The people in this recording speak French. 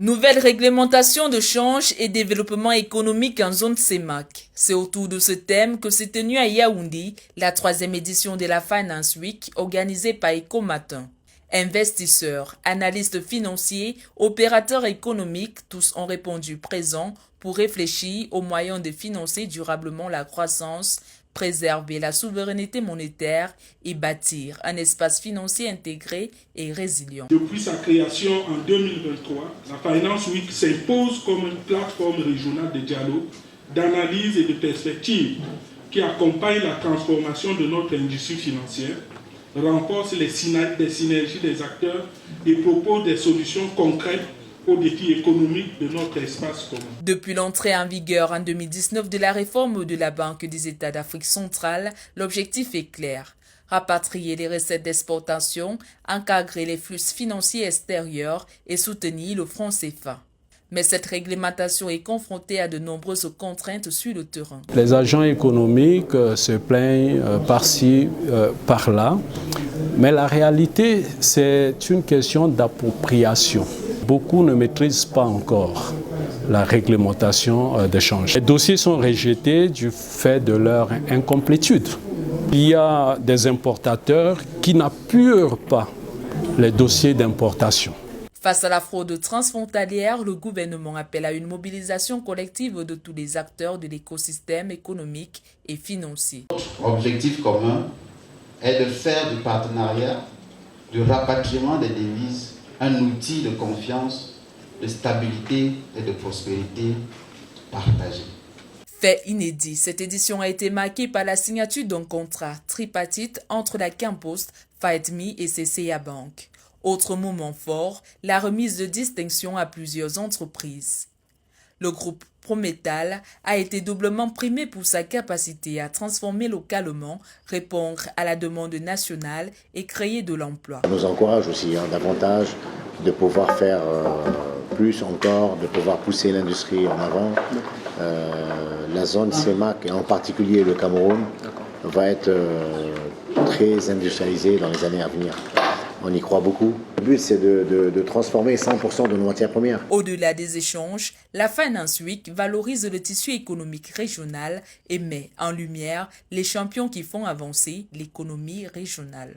Nouvelle réglementation de change et développement économique en zone CEMAC. C'est autour de ce thème que s'est tenue à Yaoundé la 3e édition de la Finance Week organisée par Ecomatin. Investisseurs, analystes financiers, opérateurs économiques, tous ont répondu présents pour réfléchir aux moyens de financer durablement la croissance, préserver la souveraineté monétaire et bâtir un espace financier intégré et résilient. Depuis sa création en 2023, la Finance Week s'impose comme une plateforme régionale de dialogue, d'analyse et de perspective qui accompagne la transformation de notre industrie financière, renforce les synergies des acteurs et propose des solutions concrètes aux défis économiques de notre espace commun. Depuis l'entrée en vigueur en 2019 de la réforme de la Banque des États d'Afrique centrale, l'objectif est clair. Rapatrier les recettes d'exportation, encadrer les flux financiers extérieurs et soutenir le franc CFA. Mais cette réglementation est confrontée à de nombreuses contraintes sur le terrain. Les agents économiques se plaignent par-ci, par-là, mais la réalité, c'est une question d'appropriation. Beaucoup ne maîtrisent pas encore la réglementation des changes. Les dossiers sont rejetés du fait de leur incomplétude. Il y a des importateurs qui n'apurent pas les dossiers d'importation. Face à la fraude transfrontalière, le gouvernement appelle à une mobilisation collective de tous les acteurs de l'écosystème économique et financier. Notre objectif commun est de faire du partenariat, du rapatriement des devises, un outil de confiance, de stabilité et de prospérité partagée. Fait inédit, cette édition a été marquée par la signature d'un contrat tripartite entre la Campost, FAETMI et CCA Bank. Autre moment fort, la remise de distinction à plusieurs entreprises. Le groupe Prométal a été doublement primé pour sa capacité à transformer localement, répondre à la demande nationale et créer de l'emploi. Ça nous encourage aussi davantage de pouvoir faire plus encore, de pouvoir pousser l'industrie en avant. La zone CEMAC, et en particulier le Cameroun, va être très industrialisée dans les années à venir. On y croit beaucoup. Le but, c'est de transformer 100% de nos matières premières. Au-delà des échanges, la Finance Week valorise le tissu économique régional et met en lumière les champions qui font avancer l'économie régionale.